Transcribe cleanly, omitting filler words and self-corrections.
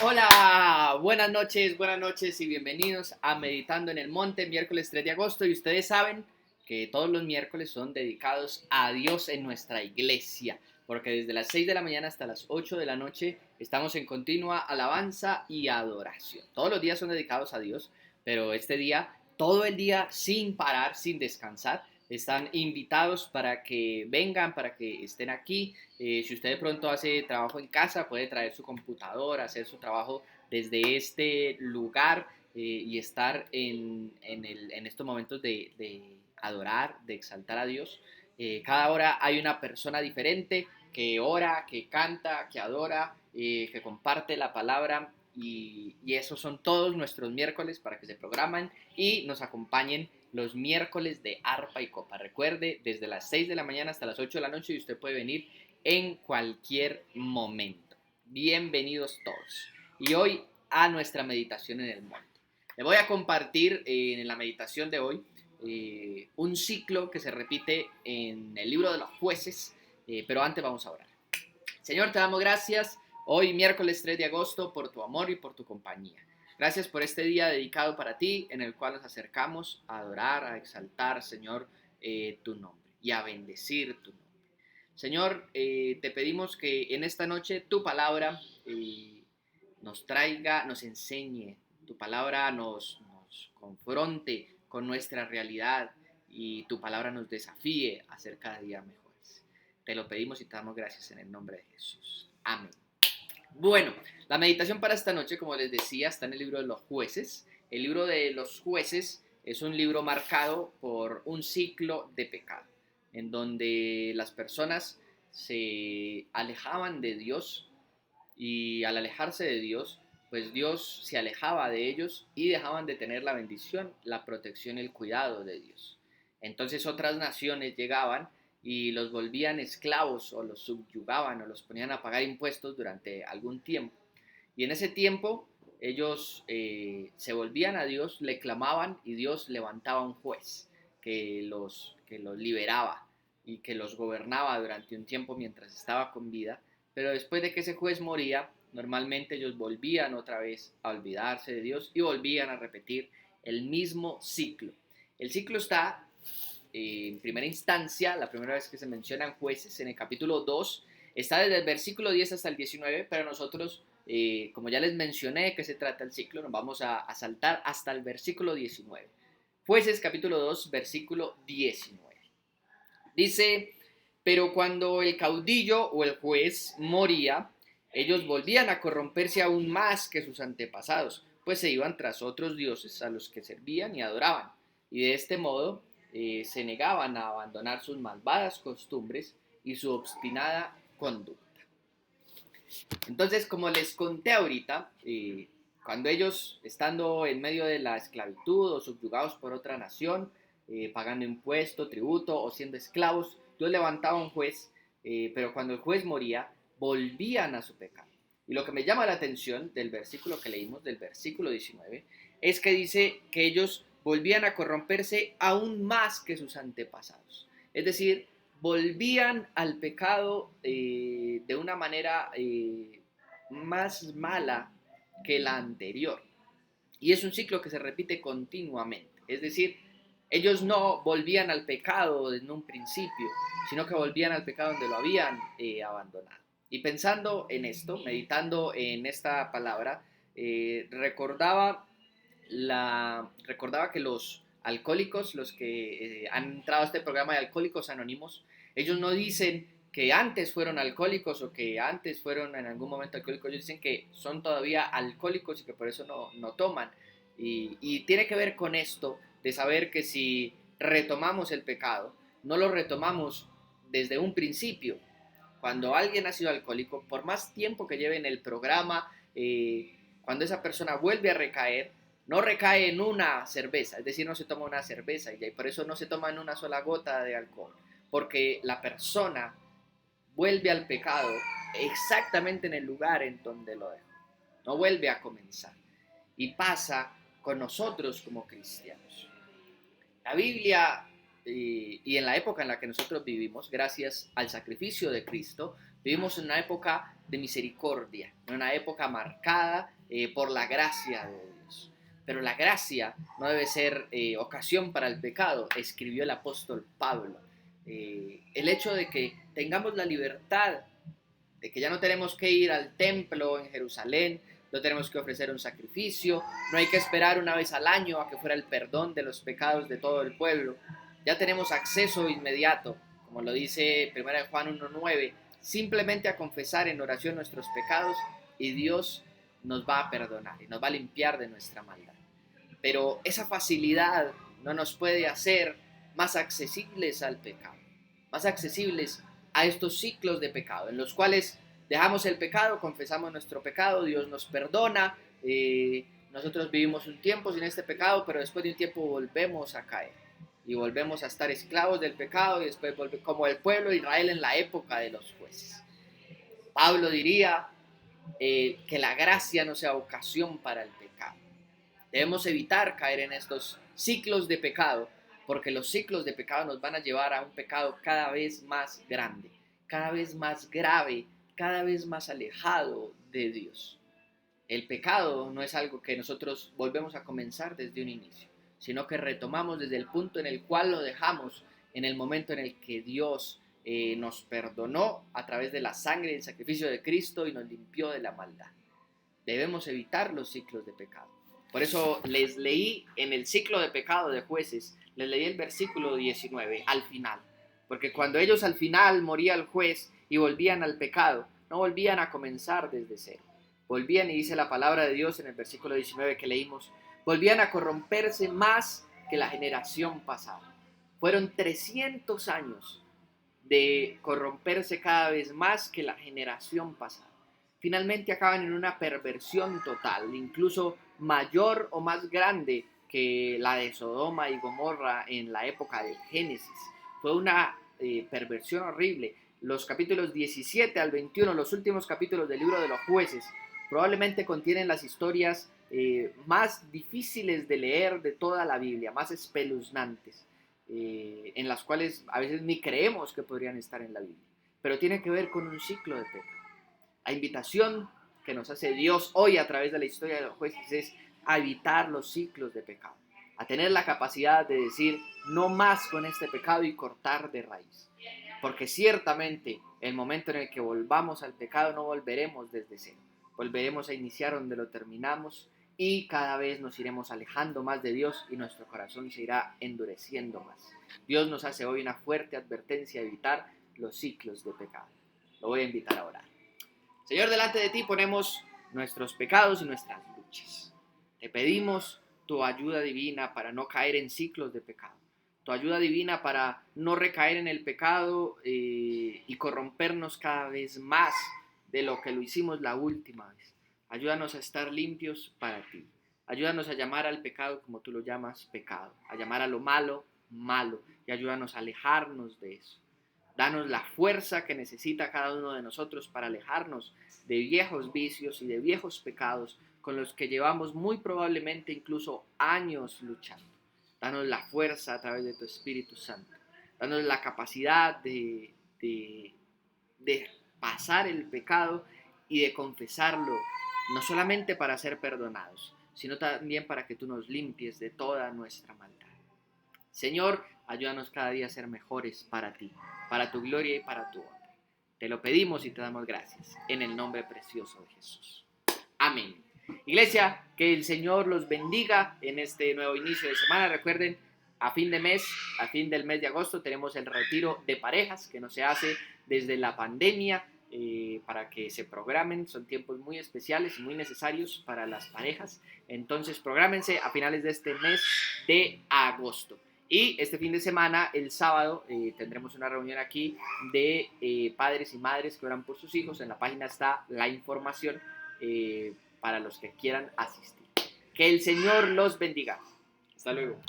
Hola, buenas noches y bienvenidos a Meditando en el Monte, miércoles 3 de agosto. Y ustedes saben que todos los miércoles son dedicados a Dios en nuestra iglesia, porque desde las 6 de la mañana hasta las 8 de la noche estamos en continua alabanza y adoración. Todos los días son dedicados a Dios, pero este día, todo el día sin parar, sin descansar. Están invitados para que vengan, para que estén aquí. Si usted de pronto hace trabajo en casa, puede traer su computadora, hacer su trabajo desde este lugar y estar en estos momentos de adorar, de exaltar a Dios. Cada hora hay una persona diferente que ora, que canta, que adora, que comparte la palabra y esos son todos nuestros miércoles para que se programen y nos acompañen los miércoles de arpa y copa. Recuerde, desde las 6 de la mañana hasta las 8 de la noche y usted puede venir en cualquier momento. Bienvenidos todos. Y hoy a nuestra meditación en el monte. Le voy a compartir en la meditación de hoy un ciclo que se repite en el libro de los jueces, pero antes vamos a orar. Señor, te damos gracias hoy, miércoles 3 de agosto, por tu amor y por tu compañía. Gracias por este día dedicado para ti, en el cual nos acercamos a adorar, a exaltar, Señor, tu nombre y a bendecir tu nombre. Señor, te pedimos que en esta noche tu palabra nos traiga, nos enseñe, tu palabra nos confronte con nuestra realidad y tu palabra nos desafíe a ser cada día mejores. Te lo pedimos y te damos gracias en el nombre de Jesús. Amén. Bueno, la meditación para esta noche, como les decía, está en el libro de los jueces. El libro de los jueces es un libro marcado por un ciclo de pecado, en donde las personas se alejaban de Dios y al alejarse de Dios, pues Dios se alejaba de ellos y dejaban de tener la bendición, la protección y el cuidado de Dios. Entonces otras naciones llegaban y los volvían esclavos o los subyugaban o los ponían a pagar impuestos durante algún tiempo. Y en ese tiempo ellos se volvían a Dios, le clamaban y Dios levantaba un juez que los liberaba y que los gobernaba durante un tiempo mientras estaba con vida. Pero después de que ese juez moría, normalmente ellos volvían otra vez a olvidarse de Dios y volvían a repetir el mismo ciclo. El ciclo está en primera instancia, la primera vez que se mencionan jueces, en el capítulo 2, está desde el versículo 10 hasta el 19, pero nosotros, como ya les mencioné que se trata el ciclo, nos vamos a saltar hasta el versículo 19. Jueces capítulo 2, versículo 19. Dice, pero cuando el caudillo o el juez moría, ellos volvían a corromperse aún más que sus antepasados, pues se iban tras otros dioses a los que servían y adoraban, y de este modo se negaban a abandonar sus malvadas costumbres y su obstinada conducta. Entonces, como les conté ahorita, cuando ellos, estando en medio de la esclavitud o subyugados por otra nación, pagando impuesto, tributo o siendo esclavos, Dios levantaba un juez, pero cuando el juez moría, volvían a su pecado. Y lo que me llama la atención del versículo que leímos, del versículo 19, es que dice que ellos volvían a corromperse aún más que sus antepasados. Es decir, volvían al pecado de una manera más mala que la anterior. Y es un ciclo que se repite continuamente. Es decir, ellos no volvían al pecado en un principio, sino que volvían al pecado donde lo habían abandonado. Y pensando en esto, meditando en esta palabra, recordaba que los alcohólicos, los que han entrado a este programa de Alcohólicos Anónimos, ellos no dicen que antes fueron alcohólicos o que antes fueron en algún momento alcohólicos, ellos dicen que son todavía alcohólicos y que por eso no toman. Y tiene que ver con esto de saber que si retomamos el pecado, no lo retomamos desde un principio. Cuando alguien ha sido alcohólico, por más tiempo que lleve en el programa, cuando esa persona vuelve a recaer, no recae en una cerveza, es decir, no se toma una cerveza y por eso no se toma en una sola gota de alcohol, porque la persona vuelve al pecado exactamente en el lugar en donde lo dejó, no vuelve a comenzar. Y pasa con nosotros como cristianos. La Biblia y en la época en la que nosotros vivimos, gracias al sacrificio de Cristo, Vivimos en una época de misericordia, en una época marcada por la gracia de Dios. Pero la gracia no debe ser ocasión para el pecado, escribió el apóstol Pablo. El hecho de que tengamos la libertad, de que ya no tenemos que ir al templo en Jerusalén, no tenemos que ofrecer un sacrificio, no hay que esperar una vez al año a que fuera el perdón de los pecados de todo el pueblo. Ya tenemos acceso inmediato, como lo dice 1 Juan 1:9, simplemente a confesar en oración nuestros pecados y Dios nos va a perdonar y nos va a limpiar de nuestra maldad. Pero esa facilidad no nos puede hacer más accesibles al pecado, más accesibles a estos ciclos de pecado, en los cuales dejamos el pecado, confesamos nuestro pecado, Dios nos perdona, nosotros vivimos un tiempo sin este pecado, pero después de un tiempo volvemos a caer y volvemos a estar esclavos del pecado y después como el pueblo de Israel en la época de los jueces. Pablo diría que la gracia no sea ocasión para el pecado. Debemos evitar caer en estos ciclos de pecado, porque los ciclos de pecado nos van a llevar a un pecado cada vez más grande, cada vez más grave, cada vez más alejado de Dios. El pecado no es algo que nosotros volvemos a comenzar desde un inicio, sino que retomamos desde el punto en el cual lo dejamos, en el momento en el que Dios nos perdonó a través de la sangre y el sacrificio de Cristo y nos limpió de la maldad. Debemos evitar los ciclos de pecado. Por eso les leí en el ciclo de pecado de Jueces, les leí el versículo 19 al final. Porque cuando ellos al final moría el juez y volvían al pecado, no volvían a comenzar desde cero. Volvían, y dice la palabra de Dios en el versículo 19 que leímos, volvían a corromperse más que la generación pasada. Fueron 300 años de corromperse cada vez más que la generación pasada. Finalmente acaban en una perversión total, incluso mayor o más grande que la de Sodoma y Gomorra en la época del Génesis. Fue una perversión horrible. Los capítulos 17 al 21, los últimos capítulos del libro de los jueces, probablemente contienen las historias más difíciles de leer de toda la Biblia, más espeluznantes, en las cuales a veces ni creemos que podrían estar en la Biblia, pero tiene que ver con un ciclo de pecado. La invitación que nos hace Dios hoy a través de la historia de los jueces es a evitar los ciclos de pecado, a tener la capacidad de decir no más con este pecado y cortar de raíz, porque ciertamente el momento en el que volvamos al pecado no volveremos desde cero, volveremos a iniciar donde lo terminamos y cada vez nos iremos alejando más de Dios y nuestro corazón se irá endureciendo más. Dios nos hace hoy una fuerte advertencia de evitar los ciclos de pecado. Lo voy a invitar a orar. Señor, delante de ti ponemos nuestros pecados y nuestras luchas. Te pedimos tu ayuda divina para no caer en ciclos de pecado. Tu ayuda divina para no recaer en el pecado y corrompernos cada vez más de lo que lo hicimos la última vez. Ayúdanos a estar limpios para ti. Ayúdanos a llamar al pecado como tú lo llamas pecado. A llamar a lo malo, malo. Y ayúdanos a alejarnos de eso. Danos la fuerza que necesita cada uno de nosotros para alejarnos de viejos vicios y de viejos pecados con los que llevamos muy probablemente incluso años luchando. Danos la fuerza a través de tu Espíritu Santo. Danos la capacidad de pasar el pecado y de confesarlo, no solamente para ser perdonados, sino también para que tú nos limpies de toda nuestra maldad. Señor, ayúdanos cada día a ser mejores para ti, para tu gloria y para tu honra. Te lo pedimos y te damos gracias, en el nombre precioso de Jesús. Amén. Iglesia, que el Señor los bendiga en este nuevo inicio de semana. Recuerden, a fin del mes de agosto, tenemos el retiro de parejas que no se hace desde la pandemia, para que se programen. Son tiempos muy especiales y muy necesarios para las parejas. Entonces, prográmense a finales de este mes de agosto. Y este fin de semana, el sábado, tendremos una reunión aquí de padres y madres que oran por sus hijos. En la página está la información para los que quieran asistir. Que el Señor los bendiga. Hasta luego.